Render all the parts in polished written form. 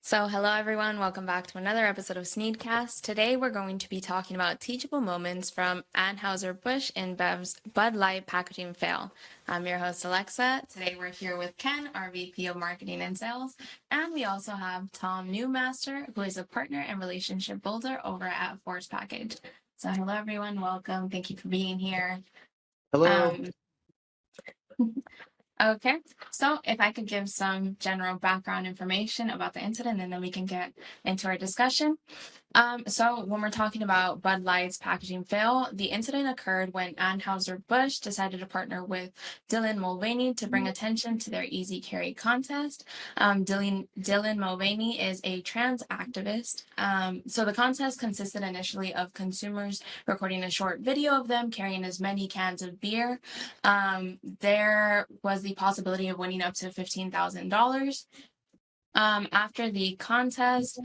Hello everyone, welcome back to another episode of SNEED-CAST. Today we're going to be talking about teachable moments from Anheuser-Busch InBev's Bud Light packaging fail. I'm your host Alexa. Today we're here with Ken, our VP of Marketing and Sales, and we also have Tom Newmaster, who is a partner and relationship builder over at FORCEpkg. So hello everyone, welcome. Thank you for being here. Hello. Okay, so if I could give some general background information about the incident, and then we can get into our discussion. So when we're talking about Bud Light's packaging fail, the incident occurred when Anheuser-Busch decided to partner with Dylan Mulvaney to bring attention to their Easy Carry contest. Dylan Mulvaney is a trans activist. So the contest consisted initially of consumers recording a short video of them carrying as many cans of beer. There was the possibility of winning up to $15,000. After the contest,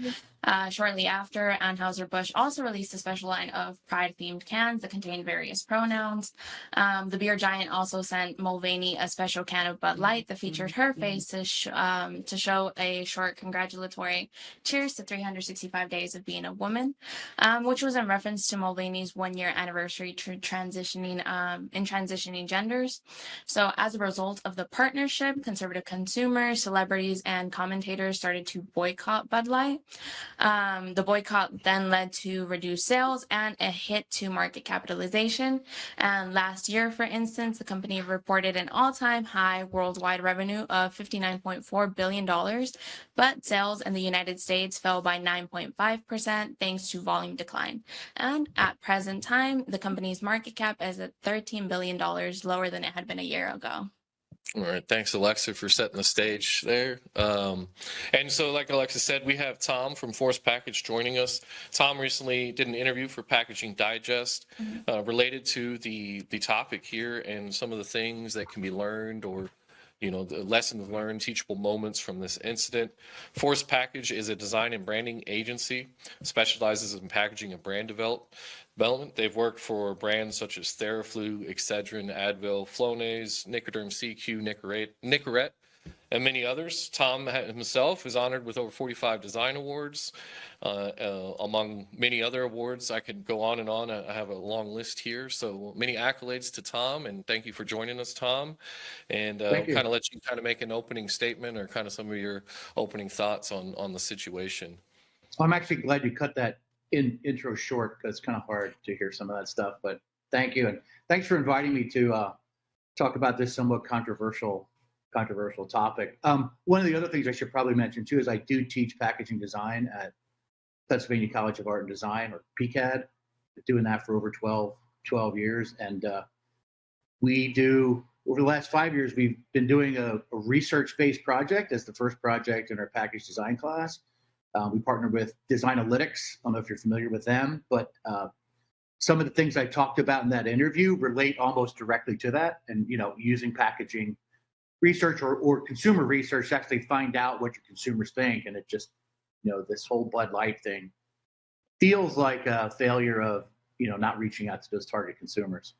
shortly after, Anheuser-Busch also released a special line of Pride-themed cans that contained various pronouns. The beer giant also sent Mulvaney a special can of Bud Light that featured her face to show a short congratulatory cheers to 365 days of being a woman, which was in reference to Mulvaney's one-year anniversary transitioning genders. So as a result of the partnership, conservative consumers, celebrities, and commentators started to boycott Bud Light. The boycott then led to reduced sales and a hit to market capitalization. And last year, for instance, the company reported an all-time high worldwide revenue of $59.4 billion, but sales in the United States fell by 9.5% thanks to volume decline. And at present time, the company's market cap is at $13 billion, lower than it had been a year ago. All right, thanks Alexa for setting the stage there. And so like Alexa said, we have Tom from FORCEpkg joining us. Tom recently did an interview for Packaging Digest related to the topic here and some of the things that can be learned, or the lessons learned, teachable moments from this incident. FORCEpkg is a design and branding agency, specializes in packaging and brand development. They've worked for brands such as Theraflu, Excedrin, Advil, Flonase, Nicoderm CQ, Nicorette, and many others. Tom himself is honored with over 45 design awards, among many other awards. I could go on and on. I have a long list here. So many accolades to Tom, and thank you for joining us, Tom. And kind of let you kind of make an opening statement, or kind of some of your opening thoughts on the situation. I'm actually glad you cut that intro short, because it's kind of hard to hear some of that stuff. But thank you, and thanks for inviting me to talk about this somewhat controversial topic. One of the other things I should probably mention too is I do teach packaging design at Pennsylvania College of Art and Design, or PCAD. Been doing that for over 12 years, and we do, over the last 5 years, we've been doing a research-based project as the first project in our package design class. We partnered with Designalytics. I don't know if you're familiar with them, but some of the things I talked about in that interview relate almost directly to that, and using packaging research or consumer research to actually find out what your consumers think. And it just, this whole Bud Light thing feels like a failure of, not reaching out to those target consumers.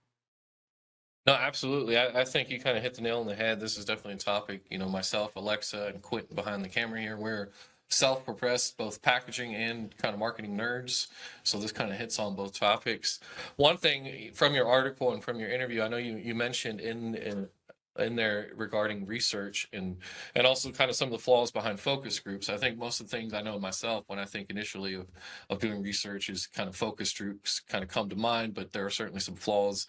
No, absolutely. I think you kind of hit the nail on the head. This is definitely a topic, myself, Alexa, and Quentin behind the camera here, we're self-professed both packaging and kind of marketing nerds. So this kind of hits on both topics. One thing from your article and from your interview, I know you mentioned in there regarding research and also kind of some of the flaws behind focus groups. I think most of the things I know myself when I think initially of doing research is kind of focus groups kind of come to mind, but there are certainly some flaws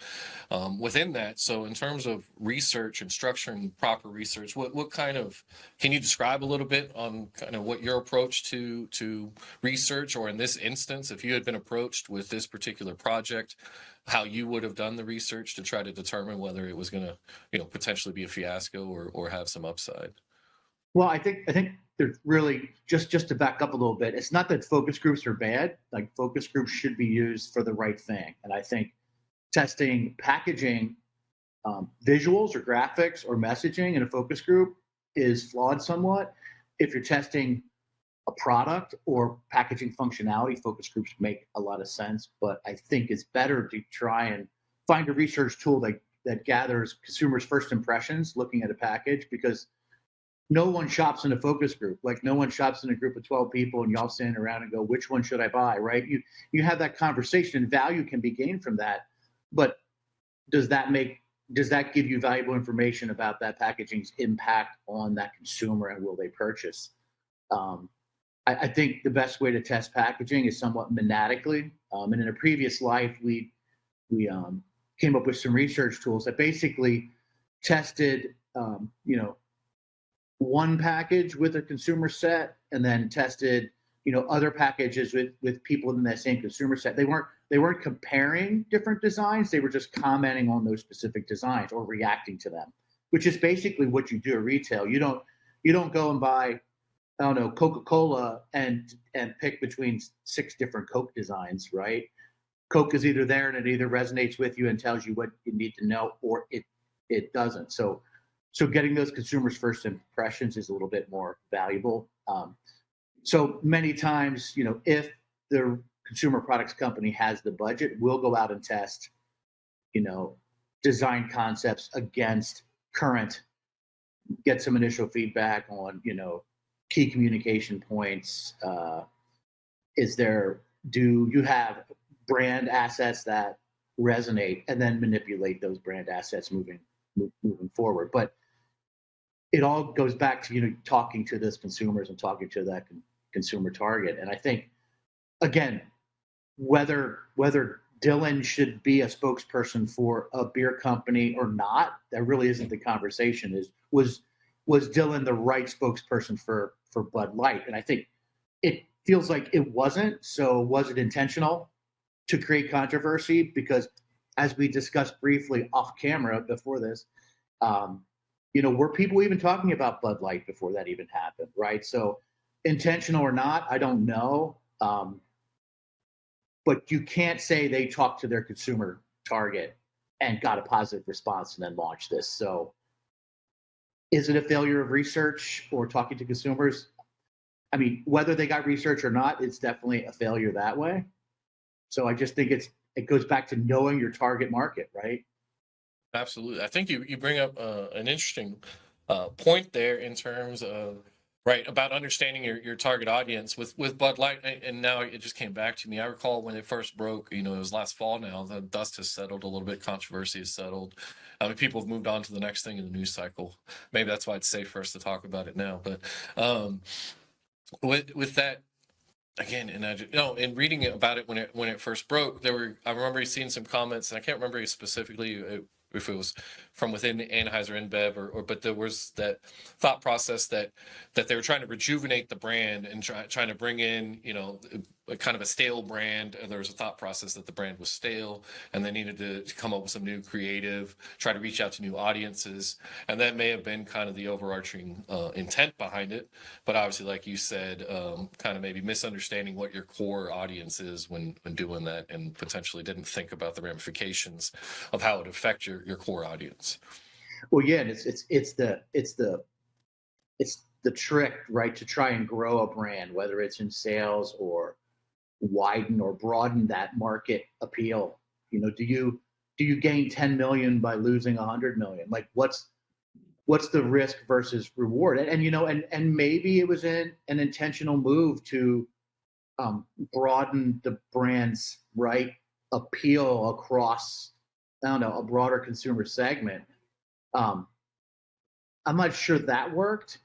within that. So in terms of research and structuring proper research, what kind of, can you describe a little bit on kind of what your approach to research, or in this instance, if you had been approached with this particular project, how you would have done the research to try to determine whether it was going to, potentially be a fiasco or have some upside? Well, I think there's really, just to back up a little bit, it's not that focus groups are bad. Like, focus groups should be used for the right thing. And I think testing packaging, visuals or graphics or messaging in a focus group is flawed somewhat. If you're testing a product or packaging functionality, focus groups make a lot of sense. But I think it's better to try and find a research tool that gathers consumers' first impressions looking at a package, because no one shops in a focus group. Like no one shops in a group of 12 people and y'all stand around and go, which one should I buy? Right. You have that conversation and value can be gained from that. But does that give you valuable information about that packaging's impact on that consumer and will they purchase? I think the best way to test packaging is somewhat monadically. And in a previous life, we came up with some research tools that basically tested, one package with a consumer set, and then tested, other packages with people in that same consumer set. They weren't comparing different designs. They were just commenting on those specific designs or reacting to them, which is basically what you do at retail. You don't go and buy, I don't know, Coca-Cola and pick between 6 different Coke designs, right? Coke is either there and it either resonates with you and tells you what you need to know, or it doesn't. So getting those consumers' first impressions is a little bit more valuable. So many times, if the consumer products company has the budget, we'll go out and test, design concepts against current, get some initial feedback on, key communication points. Do you have brand assets that resonate, and then manipulate those brand assets moving forward? But it all goes back to, talking to those consumers and talking to that consumer target. And I think, again, whether Dylan should be a spokesperson for a beer company or not, that really isn't the conversation. Was Dylan the right spokesperson for Bud Light? And I think it feels like it wasn't. So was it intentional to create controversy? Because as we discussed briefly off camera before this, were people even talking about Bud Light before that even happened, right? So intentional or not, I don't know. But you can't say they talked to their consumer target and got a positive response and then launched this. So is it a failure of research or talking to consumers? I mean, whether they got research or not, it's definitely a failure that way. So I just think it goes back to knowing your target market, right? Absolutely. I think you bring up an interesting point there in terms of, right, about understanding your target audience with Bud Light. And now it just came back to me. I recall when it first broke, it was last fall now, the dust has settled a little bit, controversy has settled. People have moved on to the next thing in the news cycle. Maybe that's why it's safe for us to talk about it now. But with that, again, and in reading about it when it first broke, I remember seeing some comments, and I can't remember specifically if it was from within ABInBev but there was that thought process that they were trying to rejuvenate the brand and trying to bring in, a kind of a stale brand. And there was a thought process that the brand was stale and they needed to come up with some new creative, try to reach out to new audiences. And that may have been kind of the overarching intent behind it. But obviously, like you said, kind of maybe misunderstanding what your core audience is when doing that, and potentially didn't think about the ramifications of how it would affect your core audience. Well, yeah, and it's the trick, right, to try and grow a brand, whether it's in sales or widen or broaden that market appeal. Do you gain 10 million by losing 100 million? Like what's the risk versus reward? And maybe it was an intentional move to broaden the brand's appeal across, I don't know, a broader consumer segment. I'm not sure that worked.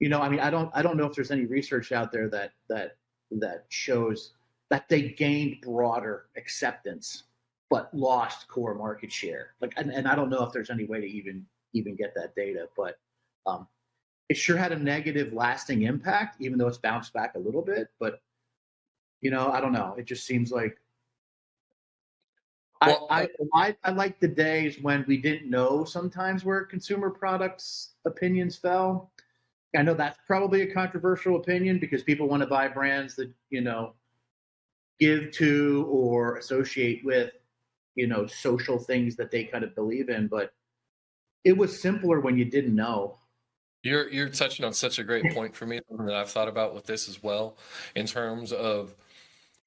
I don't know if there's any research out there that shows that they gained broader acceptance but lost core market share. And I don't know if there's any way to even get that data, but it sure had a negative lasting impact, even though it's bounced back a little bit. But I don't know. It just seems like I like the days when we didn't know sometimes where consumer products opinions fell. I know that's probably a controversial opinion because people want to buy brands that, give to or associate with, social things that they kind of believe in. But it was simpler when you didn't know. You're touching on such a great point for me, something that I've thought about with this as well, in terms of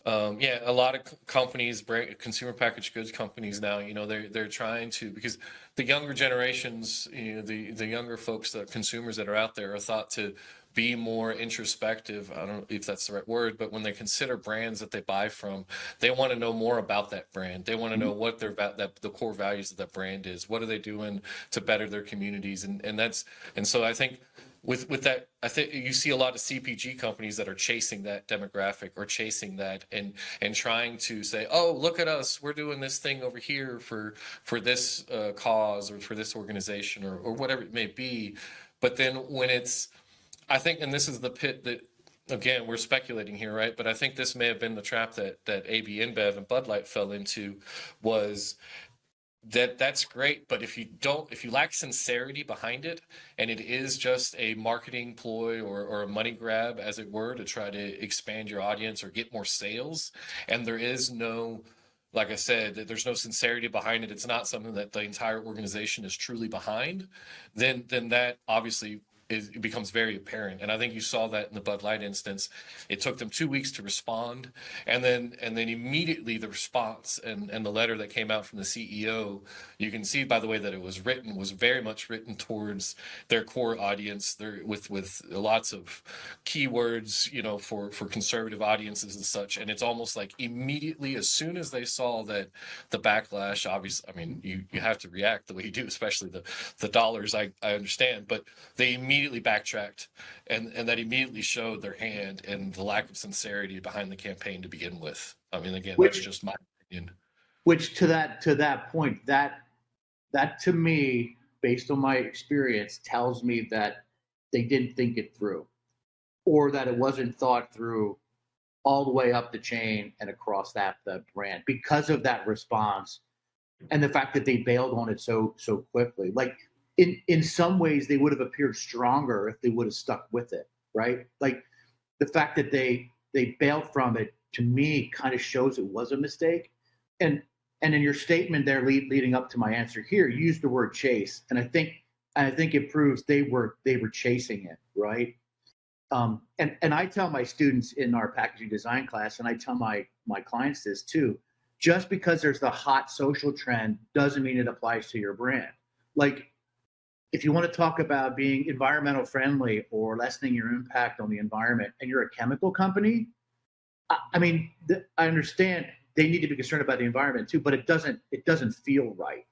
Yeah, a lot of companies, consumer packaged goods companies now, they're trying to, because the younger generations, the younger folks, the consumers that are out there are thought to be more introspective. I don't know if that's the right word, but when they consider brands that they buy from, they want to know more about that brand. They want to know what the core values of that brand is. What are they doing to better their communities? And so I think with that, I think you see a lot of CPG companies that are chasing that demographic or chasing that and trying to say, oh, look at us, we're doing this thing over here for this cause or for this organization or whatever it may be. But then when I think, and this is the pit that, again, we're speculating here, right? But I think this may have been the trap that ABInBev and Bud Light fell into, was that's great, but if you lack sincerity behind it, and it is just a marketing ploy or a money grab, as it were, to try to expand your audience or get more sales, and there is no, like I said, there's no sincerity behind it, it's not something that the entire organization is truly behind, then that obviously it becomes very apparent. And I think you saw that in the Bud Light instance. It took them 2 weeks to respond, and then immediately the response and the letter that came out from the CEO, you can see by the way that it was written, was very much written towards their core audience, with lots of keywords, for conservative audiences and such. And it's almost like immediately, as soon as they saw that the backlash, obviously, I mean, you have to react the way you do, especially the dollars, I understand, but they immediately backtracked, and that immediately showed their hand and the lack of sincerity behind the campaign to begin with. I mean, again, that's just my opinion. Which to that point, that to me, based on my experience, tells me that they didn't think it through, or that it wasn't thought through all the way up the chain and across the brand, because of that response and the fact that they bailed on it so quickly. Like, in some ways, they would have appeared stronger if they would have stuck with it, right? Like, the fact that they bailed from it, to me, kind of shows it was a mistake. And in your statement there, leading up to my answer here, you used the word chase, and I think it proves they were chasing it, right? And I tell my students in our packaging design class, and I tell my clients this too: just because there's the hot social trend doesn't mean it applies to your brand. Like, if you want to talk about being environmental friendly or lessening your impact on the environment, and you're a chemical company, I mean, I understand they need to be concerned about the environment too, but it doesn't feel right.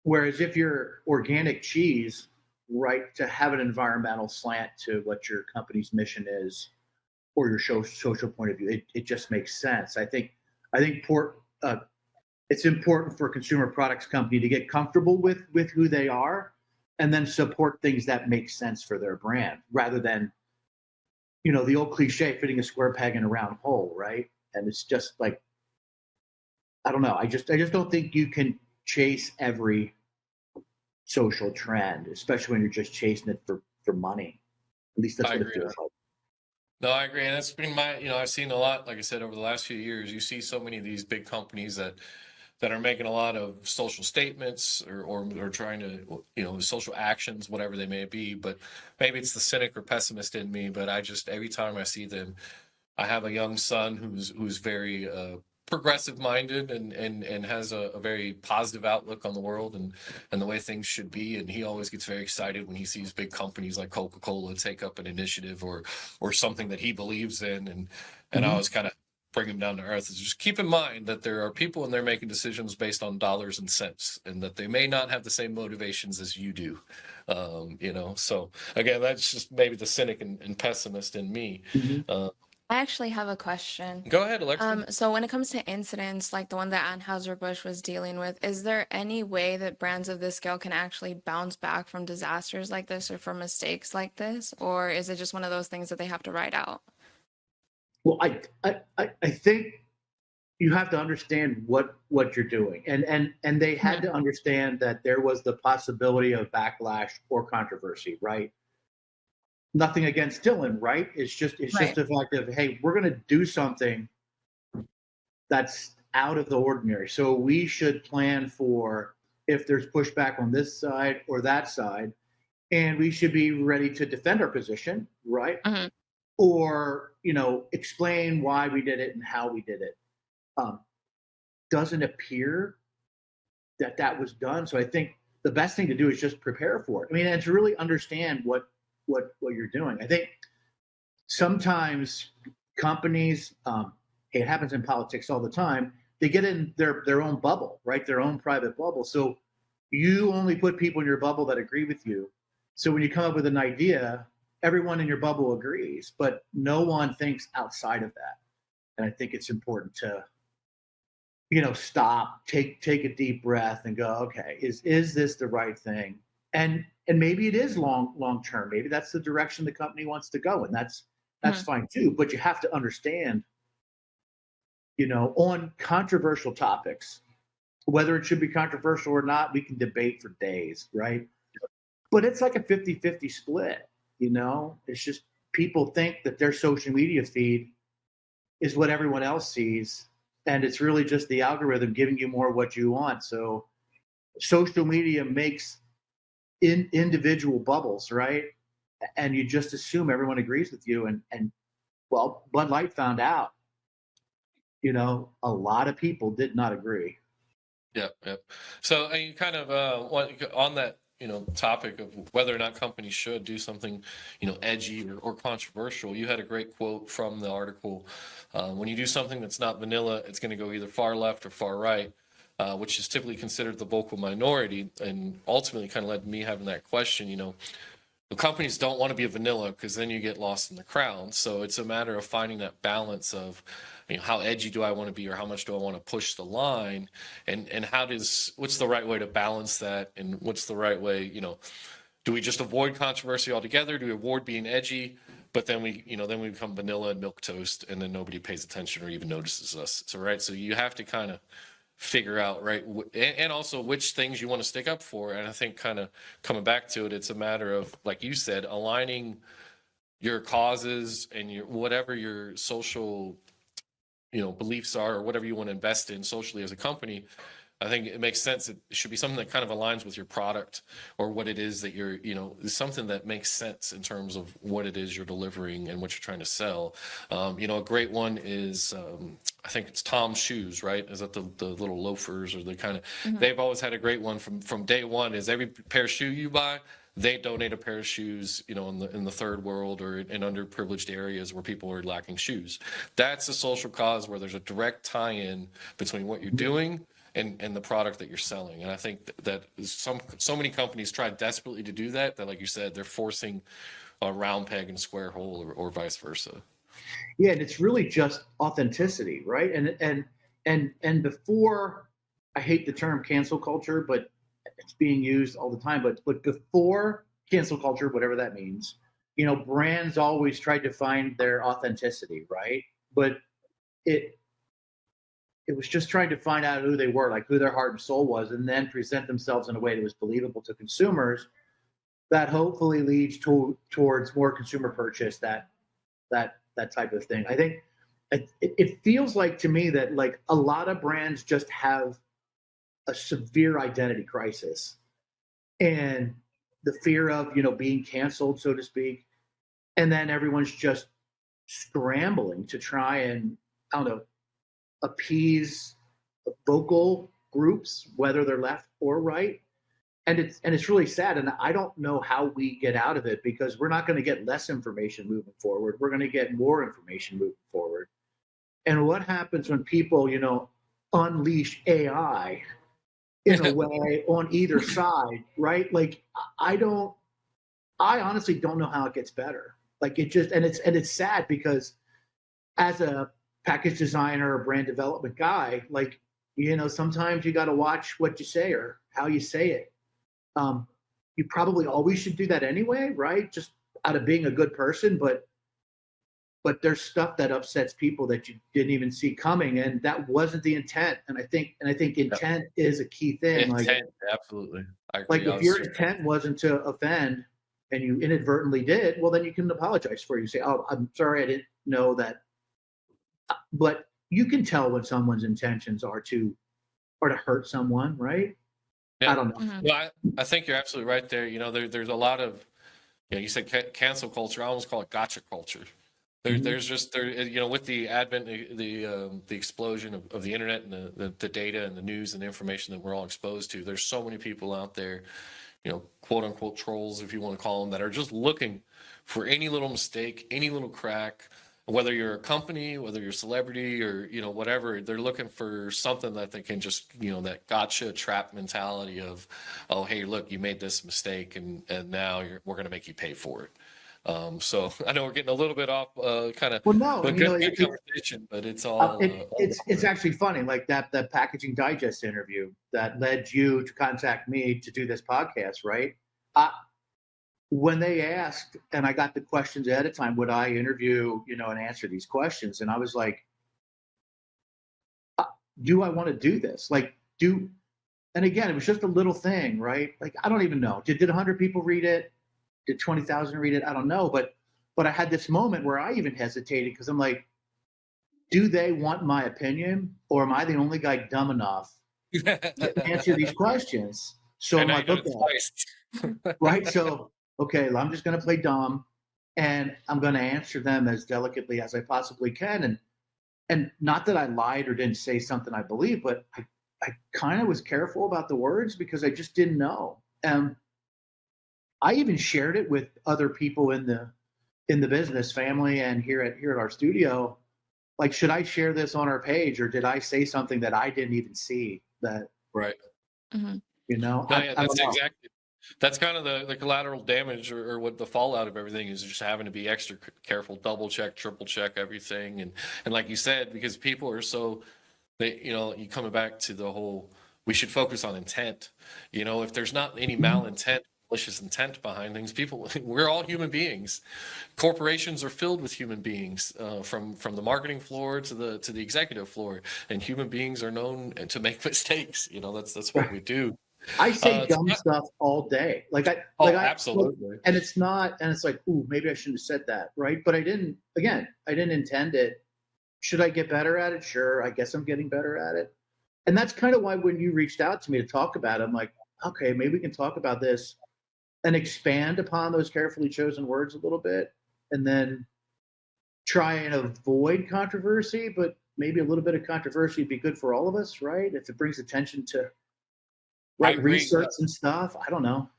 Whereas if you're organic cheese, right, to have an environmental slant to what your company's mission is or your social point of view, it just makes sense. I think it's important for a consumer products company to get comfortable with who they are, and then support things that make sense for their brand, rather than, the old cliche, fitting a square peg in a round hole, right? And it's just like, I don't know. I just don't think you can chase every social trend, especially when you're just chasing it for money. At least that's what it feels like. No, I agree. And that's been I've seen a lot, like I said, over the last few years. You see so many of these big companies that are making a lot of social statements or trying to, social actions, whatever they may be. But maybe it's the cynic or pessimist in me, but every time I see them, I have a young son who's very progressive minded and has a very positive outlook on the world and the way things should be. And he always gets very excited when he sees big companies like Coca-Cola take up an initiative or something that he believes in. And I always kind of bring him down to earth. Is just keep in mind that there are people and they're making decisions based on dollars and cents, and that they may not have the same motivations as you do. So again, that's just maybe the cynic and pessimist in me. I actually have a question. Go ahead, Alexa. So when it comes to incidents like the one that Anheuser-Busch was dealing with, is there any way that brands of this scale can actually bounce back from disasters like this or from mistakes like this? Or is it just one of those things that they have to ride out? Well, I think you have to understand what you're doing, and they had to understand that there was the possibility of backlash or controversy, right? Nothing against Dylan, right? It's just the fact of, hey, we're going to do something that's out of the ordinary, so we should plan for if there's pushback on this side or that side, and we should be ready to defend our position, right? or, explain why we did it and how we did it. Doesn't appear that that was done. So I think the best thing to do is just prepare for it. I mean, and to really understand what you're doing. I think sometimes companies, it happens in politics all the time. They get in their own bubble, right? Their own private bubble. So you only put people in your bubble that agree with you. So when you come up with an idea, everyone in your bubble agrees, but no one thinks outside of that. And I think it's important to, stop, take a deep breath and go, okay, is this the right thing? And maybe it is long term. Maybe that's the direction the company wants to go, and that's fine too. But you have to understand, on controversial topics, whether it should be controversial or not, we can debate for days, right? But it's like a 50-50 split, It's just people think that their social media feed is what everyone else sees, and it's really just the algorithm giving you more of what you want. So social media makes individual bubbles, right? And you just assume everyone agrees with you. And well, Bud Light found out, a lot of people did not agree. Yep, yep. So you kind of on that, topic of whether or not companies should do something, edgy or controversial. You had a great quote from the article. When you do something that's not vanilla, it's going to go either far left or far right, which is typically considered the vocal minority, and ultimately kind of led to me having that question. The companies don't want to be a vanilla because then you get lost in the crowd. So it's a matter of finding that balance of, how edgy do I want to be, or how much do I want to push the line, and what's the right way to balance that, and what's the right way, do we just avoid controversy altogether? Do we avoid being edgy, but then we become vanilla and milquetoast, and then nobody pays attention or even notices us? So right, so you have to kind of figure out, right, and also which things you want to stick up for. And I think kind of coming back to it, it's a matter of, like you said, aligning your causes and whatever your social beliefs are, or whatever you want to invest in socially as a company. I think it makes sense. It should be something that kind of aligns with your product, or what it is that you're, something that makes sense in terms of what it is you're delivering and what you're trying to sell. A great one is, I think it's Tom's shoes, right? Is that the little loafers, or the kind of, they've always had a great one from day one, is every pair of shoe you buy, they donate a pair of shoes, in the third world or in underprivileged areas where people are lacking shoes. That's a social cause where there's a direct tie-in between what you're doing and the product that you're selling. And I think that so many companies try desperately to do that, like you said, they're forcing a round peg in a square hole, or vice versa. Yeah, and it's really just authenticity, right? And before, I hate the term cancel culture, but it's being used all the time. But before cancel culture, whatever that means, brands always tried to find their authenticity, right? But it was just trying to find out who they were, like who their heart and soul was, and then present themselves in a way that was believable to consumers, that hopefully leads towards more consumer purchase, that type of thing. I think it feels like to me that, like, a lot of brands just have a severe identity crisis, and the fear of being canceled, so to speak, and then everyone's just scrambling to try and, I don't know, appease vocal groups, whether they're left or right. And it's really sad, and I don't know how we get out of it, because we're not going to get less information moving forward. We're going to get more information moving forward. And what happens when people, unleash AI in a way on either side, right? Like, I honestly don't know how it gets better. Like, it's sad, because as a package designer or brand development guy, like, sometimes you got to watch what you say or how you say it. You probably always should do that anyway, right? Just out of being a good person, but there's stuff that upsets people that you didn't even see coming, and that wasn't the intent. And I think intent is a key thing. Intent, absolutely. I agree. Like, if your intent wasn't to offend and you inadvertently did, well, then you can apologize for it. You say, "Oh, I'm sorry, I didn't know that." But you can tell when someone's intentions are to hurt someone, right? Yeah. I don't know. Well, I think you're absolutely right there. There's a lot of, you said cancel culture. I almost call it gotcha culture. There's just with the advent, the explosion of the internet and the data and the news and the information that we're all exposed to. There's so many people out there, quote unquote trolls, if you want to call them, that are just looking for any little mistake, any little crack. Whether you're a company, whether you're a celebrity, or whatever, they're looking for something that they can just that gotcha trap mentality of, oh hey, look, you made this mistake, and now we're going to make you pay for it. So I know we're getting a little bit off kind of Well, no, a good conversation, but it's all it's actually funny, like that Packaging Digest interview that led you to contact me to do this podcast, right? When they asked, and I got the questions ahead of time, would I interview, and answer these questions? And I was like, do I want to do this? And again, it was just a little thing, right? Like, I don't even know. Did 100 people read it? Did 20,000 read it? I don't know. But I had this moment where I even hesitated because I'm like, do they want my opinion, or am I the only guy dumb enough to answer these questions? So I'm like, okay, right? So, okay, I'm just going to play dumb, and I'm going to answer them as delicately as I possibly can. And not that I lied or didn't say something I believe, but I kind of was careful about the words because I just didn't know. I even shared it with other people in the business family and here at our studio. Like, should I share this on our page, or did I say something that I didn't even see? That right. Mhm. No, yeah, that's exactly. That's kind of the collateral damage or what the fallout of everything is, just having to be extra careful, double check, triple check everything. And like you said, because people are so, you coming back to the whole, we should focus on intent. If there's not any malintent, malicious intent behind things, we're all human beings. Corporations are filled with human beings, from the marketing floor to the executive floor, and human beings are known to make mistakes. That's what we do. I say dumb stuff all day. Absolutely. And it's like, ooh, maybe I shouldn't have said that, right? But I didn't intend it. Should I get better at it? Sure, I guess I'm getting better at it. And that's kind of why when you reached out to me to talk about it, I'm like, okay, maybe we can talk about this and expand upon those carefully chosen words a little bit, and then try and avoid controversy, but maybe a little bit of controversy would be good for all of us, right? If it brings attention to research and stuff. I don't know.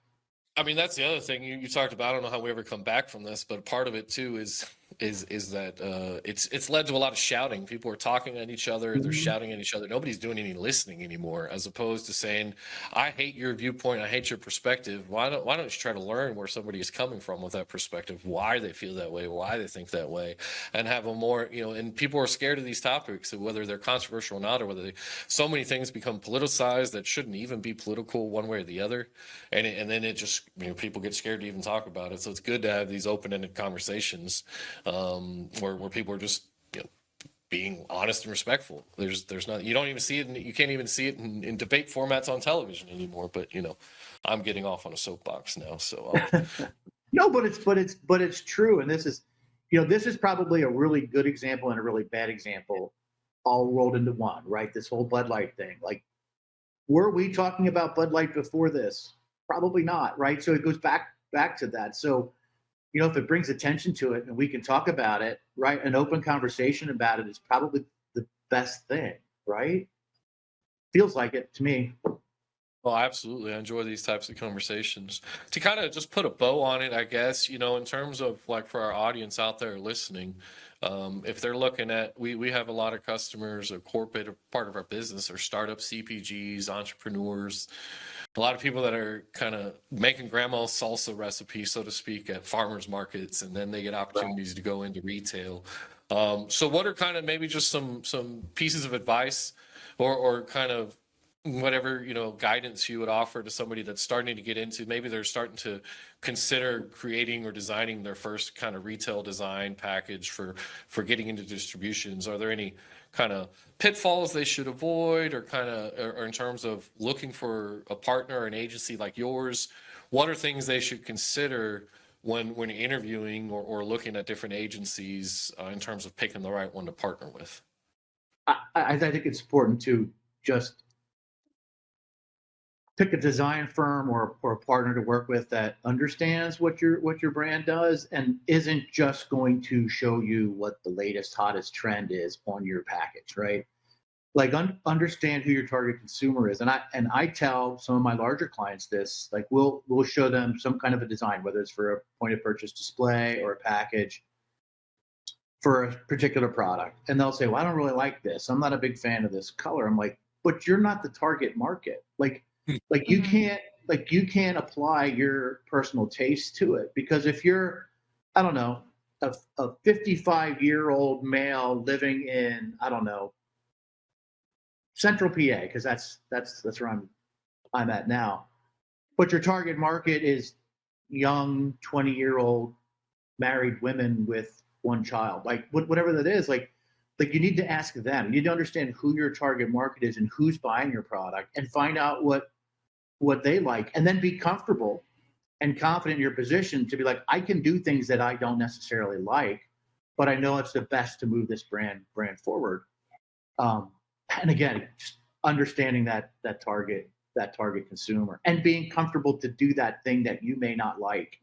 I mean, that's the other thing you talked about. I don't know how we ever come back from this, but part of it too is that it's led to a lot of shouting. People are talking at each other. Mm-hmm. They're shouting at each other. Nobody's doing any listening anymore, as opposed to saying, I hate your viewpoint. I hate your perspective. Why don't you try to learn where somebody is coming from with that perspective, why they feel that way, why they think that way, and have a more, and people are scared of these topics, whether they're controversial or not, or whether so many things become politicized that shouldn't even be political one way or the other. And then it just, people get scared to even talk about it. So it's good to have these open-ended conversations, where people are just being honest and respectful. There's not, you don't even see it, you can't even see it in debate formats on television anymore. But I'm getting off on a soapbox now. So no, but it's true. And this is probably a really good example and a really bad example, all rolled into one, right? This whole Bud Light thing. Like, were we talking about Bud Light before this? Probably not, right? So it goes back to that. So, if it brings attention to it and we can talk about it, right? An open conversation about it is probably the best thing, right? Feels like it to me. Well, absolutely. I enjoy these types of conversations. To kind of just put a bow on it, I guess, in terms of like for our audience out there listening, if they're looking at, we have a lot of customers, a corporate part of our business, or startup CPGs, entrepreneurs, a lot of people that are kind of making grandma's salsa recipes, so to speak, at farmers markets, and then they get opportunities to go into retail. So what are kind of maybe just some pieces of advice or kind of whatever, guidance you would offer to somebody that's starting to get into, maybe they're starting to consider creating or designing their first kind of retail design package for getting into distributions? Are there any kind of pitfalls they should avoid, or in terms of looking for a partner or an agency like yours? What are things they should consider when interviewing or looking at different agencies, in terms of picking the right one to partner with? I think it's important to just pick a design firm or a partner to work with that understands what your brand does and isn't just going to show you what the latest hottest trend is on your package, right? Like understand who your target consumer is. And I tell some of my larger clients this, like we'll show them some kind of a design, whether it's for a point of purchase display or a package for a particular product. And they'll say, well, I don't really like this. I'm not a big fan of this color. I'm like, but you're not the target market. Like you can't apply your personal taste to it, because if you're, I don't know, a 55-year-old male living in, I don't know, Central PA, because that's where I'm at now. But your target market is young 20-year-old married women with one child, like whatever that is, like you need to ask them. You need to understand who your target market is and who's buying your product, and find out what they like, and then be comfortable and confident in your position to be like, I can do things that I don't necessarily like, but I know it's the best to move this brand forward. And again, just understanding that target consumer and being comfortable to do that thing that you may not like.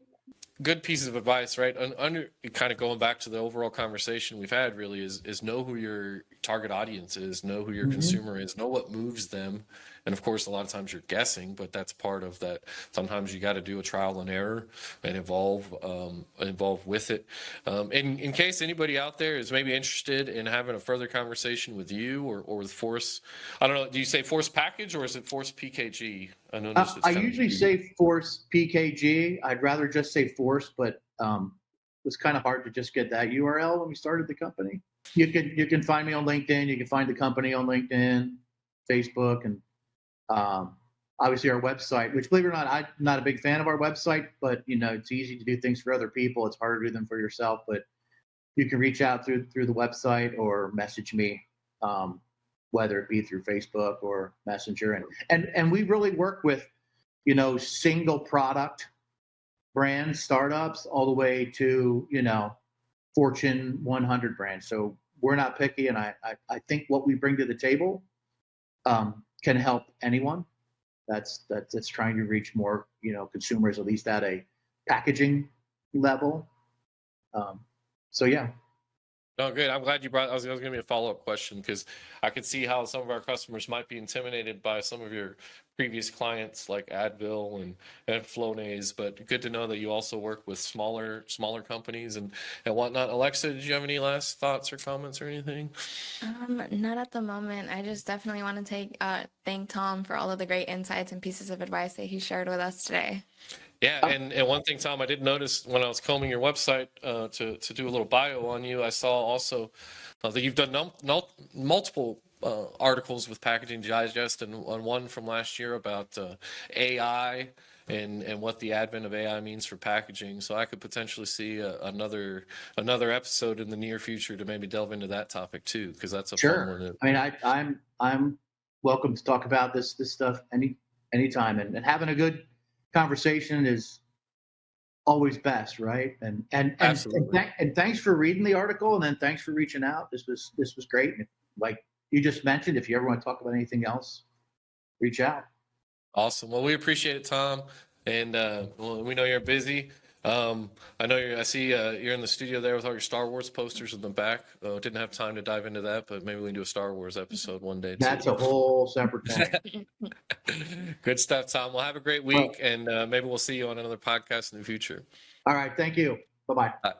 Good piece of advice, right? Under kind of going back to the overall conversation we've had, really is know who your target audience is, know who your consumer is, know what moves them. And of course, a lot of times you're guessing, but that's part of that. Sometimes you got to do a trial and error and evolve with it. In case anybody out there is maybe interested in having a further conversation with you or with Force, I don't know, do you say FORCEpkg or is it FORCEpkg? I noticed I usually say FORCEpkg. I'd rather just say Force, but it was kind of hard to just get that URL when we started the company. You can find me on LinkedIn. You can find the company on LinkedIn, Facebook, and obviously our website, which, believe it or not, I'm not a big fan of our website, but it's easy to do things for other people. It's harder to do them for yourself, but you can reach out through the website or message me, whether it be through Facebook or Messenger. And we really work with, single product brands, startups, all the way to, Fortune 100 brands. So we're not picky. And I think what we bring to the table can help anyone that's trying to reach more, consumers, at least at a packaging level. So yeah. No, good. I'm glad you brought. I was going to be a follow-up question, because I could see how some of our customers might be intimidated by some of your previous clients like Advil and Flonase, but good to know that you also work with smaller companies and whatnot. Alexa, did you have any last thoughts or comments or anything? Not at the moment. I just definitely want to thank Tom for all of the great insights and pieces of advice that he shared with us today. Yeah, and one thing, Tom, I did notice when I was combing your website to do a little bio on you, I saw also that you've done multiple articles with Packaging Digest, and one from last year about AI and what the advent of AI means for packaging. So I could potentially see another episode in the near future to maybe delve into that topic too, because that's a fun one. I mean, I'm welcome to talk about this stuff anytime, and having a good conversation is always best, right? And thanks for reading the article, and then thanks for reaching out. This was great. And like you just mentioned, if you ever want to talk about anything else, reach out. Awesome. Well, we appreciate it, Tom, and we know you're busy. I see you're in the studio there with all your Star Wars posters in the back. Didn't have time to dive into that, but maybe we can do a Star Wars episode one day too. That's a whole separate thing. Good stuff, Tom. Well, have a great week, and maybe we'll see you on another podcast in the future. All right. Thank you. Bye-bye.